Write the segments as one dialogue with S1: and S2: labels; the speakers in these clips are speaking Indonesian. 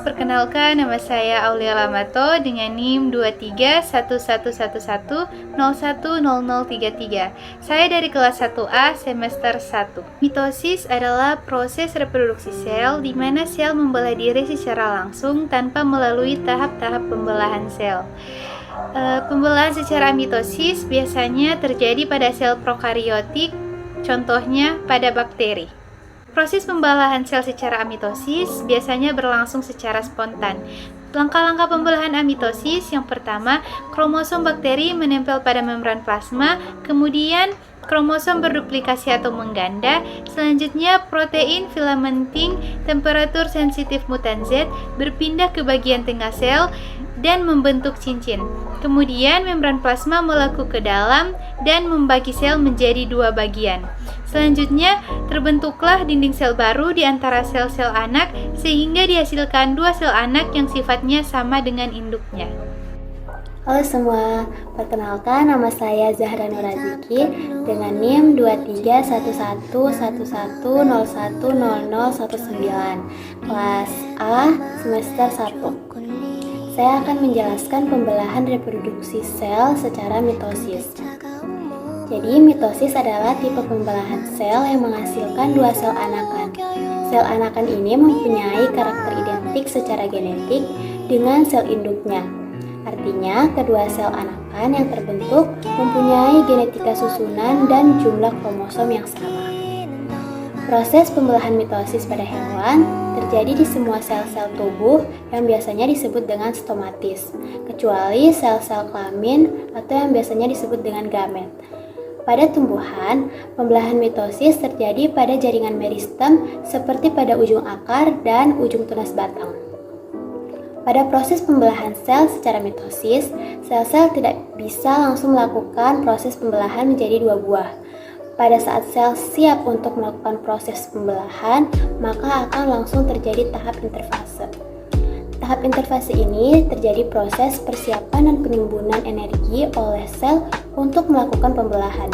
S1: perkenalkan nama saya Aulia Lamato dengan NIM 231111010033. Saya dari kelas 1A semester 1. Mitosis adalah proses reproduksi sel di mana sel membelah diri secara langsung tanpa melalui tahap-tahap pembelahan sel. Pembelahan secara mitosis biasanya terjadi pada sel prokariotik, contohnya pada bakteri. Proses pembelahan sel secara amitosis biasanya berlangsung secara spontan. Langkah-langkah pembelahan amitosis yang pertama, kromosom bakteri menempel pada membran plasma, kemudian kromosom berduplikasi atau mengganda, selanjutnya protein filamenting temperatur sensitif mutan Z berpindah ke bagian tengah sel dan membentuk cincin. Kemudian membran plasma meleku ke dalam dan membagi sel menjadi dua bagian. Selanjutnya, terbentuklah dinding sel baru di antara sel-sel anak sehingga dihasilkan dua sel anak yang sifatnya sama dengan induknya.
S2: Halo semua, perkenalkan nama saya Zahra Nuraziki dengan NIM 231111010019 kelas A semester 1. Saya akan menjelaskan pembelahan reproduksi sel secara mitosis. Jadi, mitosis adalah tipe pembelahan sel yang menghasilkan dua sel anakan. Sel anakan ini mempunyai karakter identik secara genetik dengan sel induknya. Artinya, kedua sel anakan yang terbentuk mempunyai genetika susunan dan jumlah kromosom yang sama. Proses pembelahan mitosis pada hewan terjadi di semua sel-sel tubuh yang biasanya disebut dengan stomatis, kecuali sel-sel kelamin atau yang biasanya disebut dengan gamet. Pada tumbuhan, pembelahan mitosis terjadi pada jaringan meristem seperti pada ujung akar dan ujung tunas batang. Pada proses pembelahan sel secara mitosis, sel-sel tidak bisa langsung melakukan proses pembelahan menjadi dua buah. Pada saat sel siap untuk melakukan proses pembelahan, maka akan langsung terjadi tahap interfase. Tahap interfase ini terjadi proses persiapan dan penimbunan energi oleh sel untuk melakukan pembelahan.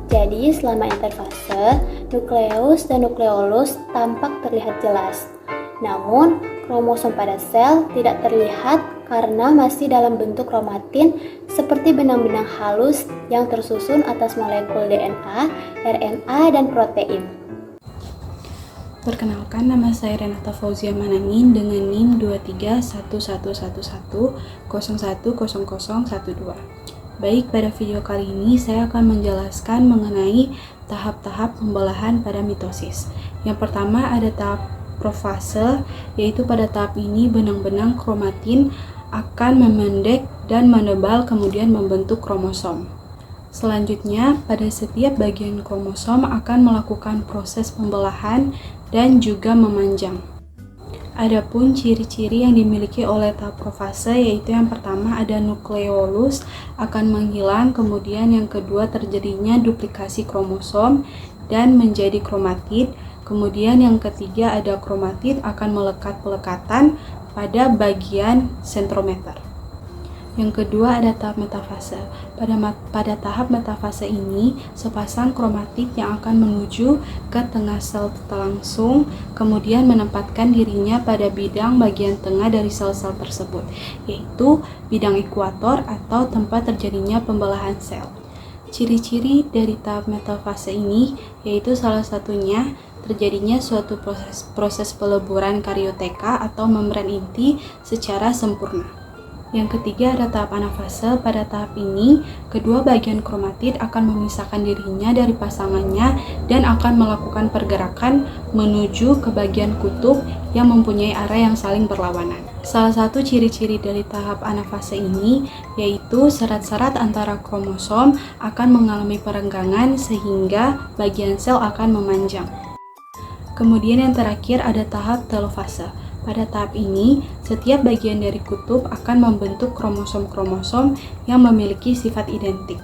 S2: Jadi, selama interfase, nukleus dan nukleolus tampak terlihat jelas. Namun, kromosom pada sel tidak terlihat karena masih dalam bentuk kromatin seperti benang-benang halus yang tersusun atas molekul DNA, RNA, dan protein.
S3: Perkenalkan, nama saya Renata Fauzia Mananin dengan NIM 231111010012. Baik, pada video kali ini saya akan menjelaskan mengenai tahap-tahap pembelahan pada mitosis. Yang pertama ada tahap profase, yaitu pada tahap ini benang-benang kromatin akan memendek dan menebal kemudian membentuk kromosom. Selanjutnya, pada setiap bagian kromosom akan melakukan proses pembelahan dan juga memanjang. Adapun ciri-ciri yang dimiliki oleh tahap profase yaitu yang pertama ada nukleolus akan menghilang, kemudian yang kedua terjadinya duplikasi kromosom dan menjadi kromatid, kemudian yang ketiga ada kromatid akan melekat-pelekatan pada bagian sentrometer. Yang kedua ada tahap metafase. Pada tahap metafase ini, sepasang kromatid yang akan menuju ke tengah sel langsung, kemudian menempatkan dirinya pada bidang bagian tengah dari sel-sel tersebut, yaitu bidang ekuator atau tempat terjadinya pembelahan sel. Ciri-ciri dari tahap metafase ini yaitu salah satunya terjadinya suatu proses peleburan karioteka atau membran inti secara sempurna. Yang ketiga ada tahap anafase. Pada tahap ini, kedua bagian kromatid akan memisahkan dirinya dari pasangannya dan akan melakukan pergerakan menuju ke bagian kutub yang mempunyai arah yang saling berlawanan. Salah satu ciri-ciri dari tahap anafase ini yaitu serat-serat antara kromosom akan mengalami perenggangan sehingga bagian sel akan memanjang. Kemudian yang terakhir ada tahap telofase. Pada tahap ini, setiap bagian dari kutub akan membentuk kromosom-kromosom yang memiliki sifat identik.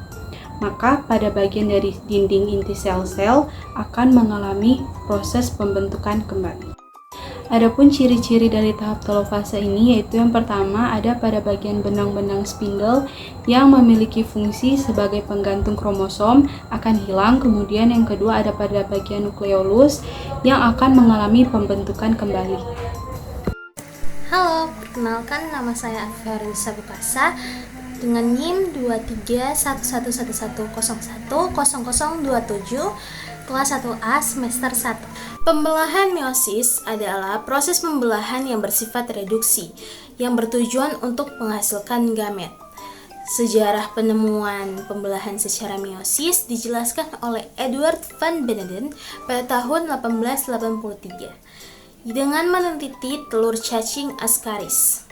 S3: Maka pada bagian dari dinding inti sel-sel akan mengalami proses pembentukan kembali. Adapun ciri-ciri dari tahap telofase ini yaitu yang pertama ada pada bagian benang-benang spindle yang memiliki fungsi sebagai penggantung kromosom akan hilang, kemudian yang kedua ada pada bagian nukleolus yang akan mengalami pembentukan kembali.
S4: Halo, perkenalkan nama saya Afiarisa Bukasa dengan NIM 231111010027 kelas 1A semester 1. Pembelahan meiosis adalah proses pembelahan yang bersifat reduksi yang bertujuan untuk menghasilkan gamet. Sejarah penemuan pembelahan secara meiosis dijelaskan oleh Edward van Beneden pada tahun 1883 dengan meneliti telur cacing Ascaris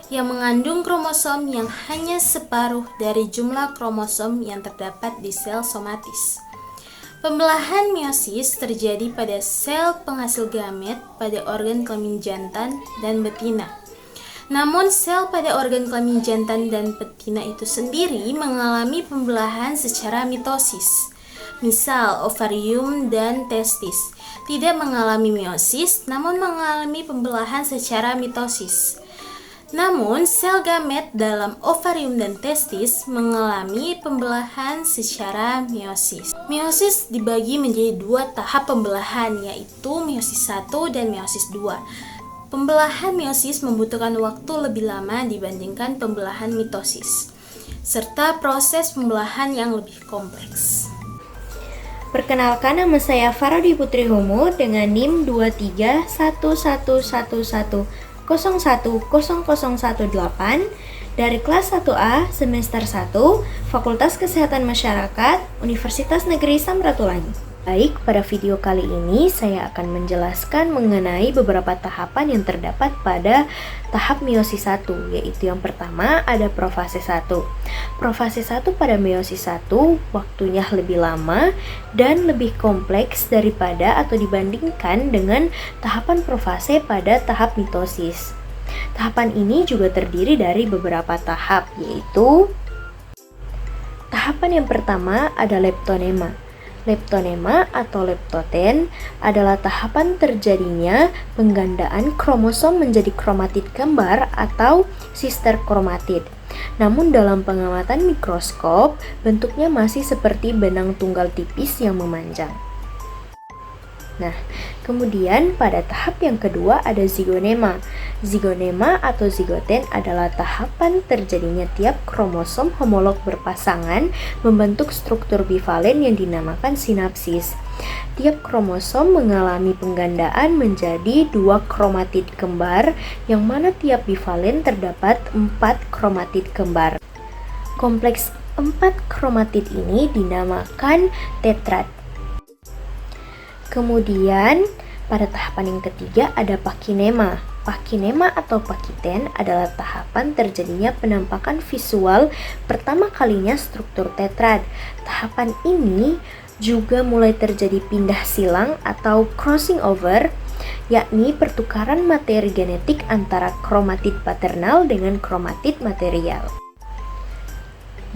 S4: yang mengandung kromosom yang hanya separuh dari jumlah kromosom yang terdapat di sel somatis. Pembelahan meiosis terjadi pada sel penghasil gamet pada organ kelamin jantan dan betina. Namun sel pada organ kelamin jantan dan betina itu sendiri mengalami pembelahan secara mitosis. Misal ovarium dan testis tidak mengalami meiosis namun mengalami pembelahan secara mitosis. Namun sel gamet dalam ovarium dan testis mengalami pembelahan secara meiosis. Meiosis dibagi menjadi dua tahap pembelahan, yaitu meiosis 1 dan meiosis 2. Pembelahan meiosis membutuhkan waktu lebih lama dibandingkan pembelahan mitosis, serta proses pembelahan yang lebih kompleks.
S5: Perkenalkan, nama saya Farodi Putri Homo dengan NIM 231111010018 dari kelas 1A semester 1 Fakultas Kesehatan Masyarakat Universitas Negeri Samratulangi. Baik, pada video kali ini saya akan menjelaskan mengenai beberapa tahapan yang terdapat pada tahap meiosis 1, yaitu yang pertama ada profase 1. Profase 1 pada meiosis 1 waktunya lebih lama dan lebih kompleks daripada atau dibandingkan dengan tahapan profase pada tahap mitosis. Tahapan ini juga terdiri dari beberapa tahap, yaitu tahapan yang pertama ada leptonema. Leptonema atau leptoten adalah tahapan terjadinya penggandaan kromosom menjadi kromatid kembar atau sister kromatid. Namun dalam pengamatan mikroskop, bentuknya masih seperti benang tunggal tipis yang memanjang. Nah, kemudian pada tahap yang kedua ada zigonema. Zigonema atau zigoten adalah tahapan terjadinya tiap kromosom homolog berpasangan membentuk struktur bivalen yang dinamakan sinapsis. Tiap kromosom mengalami penggandaan menjadi 2 kromatid kembar, yang mana tiap bivalen terdapat 4 kromatid kembar. Kompleks 4 kromatid ini dinamakan tetrad. Kemudian pada tahapan yang ketiga ada pakinema. Pakinema atau pakiten adalah tahapan terjadinya penampakan visual pertama kalinya struktur tetrad. Tahapan ini juga mulai terjadi pindah silang atau crossing over, yakni pertukaran materi genetik antara kromatid paternal dengan kromatid material.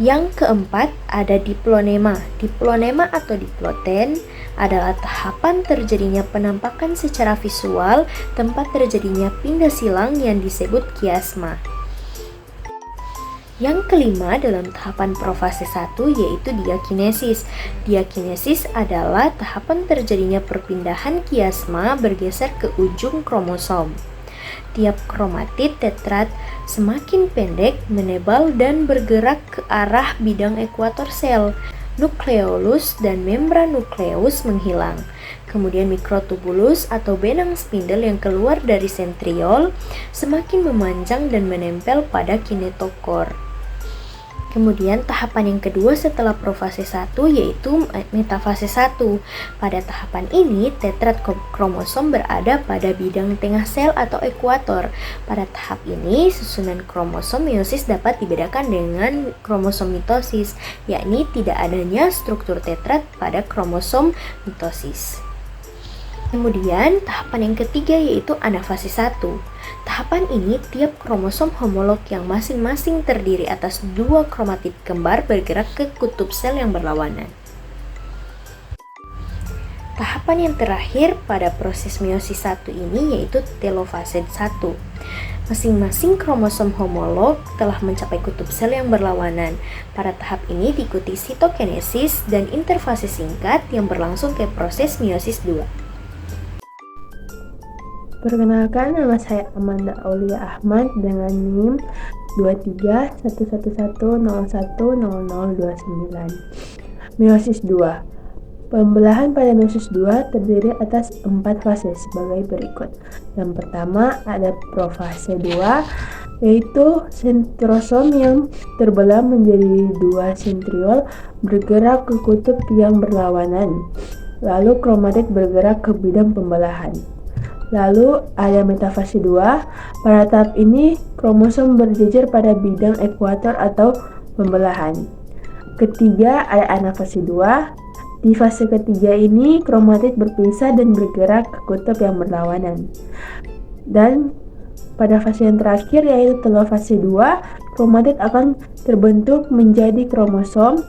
S5: Yang keempat ada diplonema. Diplonema atau diploten adalah tahapan terjadinya penampakan secara visual tempat terjadinya pindah silang yang disebut kiasma. Yang kelima dalam tahapan profase 1 yaitu diakinesis. Diakinesis adalah tahapan terjadinya perpindahan kiasma bergeser ke ujung kromosom. Tiap kromatid tetrad semakin pendek, menebal, dan bergerak ke arah bidang ekuator sel. Nukleolus dan membran nukleus menghilang. Kemudian mikrotubulus atau benang spindel yang keluar dari sentriol semakin memanjang dan menempel pada kinetokor. Kemudian tahapan yang kedua setelah profase 1 yaitu metafase 1. Pada tahapan ini tetrad kromosom berada pada bidang tengah sel atau ekuator. Pada tahap ini susunan kromosom meiosis dapat dibedakan dengan kromosom mitosis, yakni tidak adanya struktur tetrad pada kromosom mitosis. Kemudian tahapan yang ketiga yaitu anafase 1. Tahapan ini tiap kromosom homolog yang masing-masing terdiri atas 2 kromatid kembar bergerak ke kutub sel yang berlawanan. Tahapan yang terakhir pada proses meiosis 1 ini yaitu telofase 1. Masing-masing kromosom homolog telah mencapai kutub sel yang berlawanan. Pada tahap ini diikuti sitokinesis dan interfase singkat yang berlangsung ke proses meiosis 2.
S6: Perkenalkan, nama saya Amanda Aulia Ahmad dengan NIM 2311010029. Meiosis 2. Pembelahan pada meiosis 2 terdiri atas 4 fase sebagai berikut. Yang pertama ada profase 2, yaitu sentrosom yang terbelah menjadi 2 sentriol bergerak ke kutub yang berlawanan. Lalu kromatit bergerak ke bidang pembelahan. Lalu ada metafase 2. Pada tahap ini kromosom berjejer pada bidang ekuator atau pembelahan. Ketiga ada anafase 2. Di fase ketiga ini kromatit berpisah dan bergerak ke kutub yang berlawanan. Dan pada fase yang terakhir yaitu telofase 2, kromatit akan terbentuk menjadi kromosom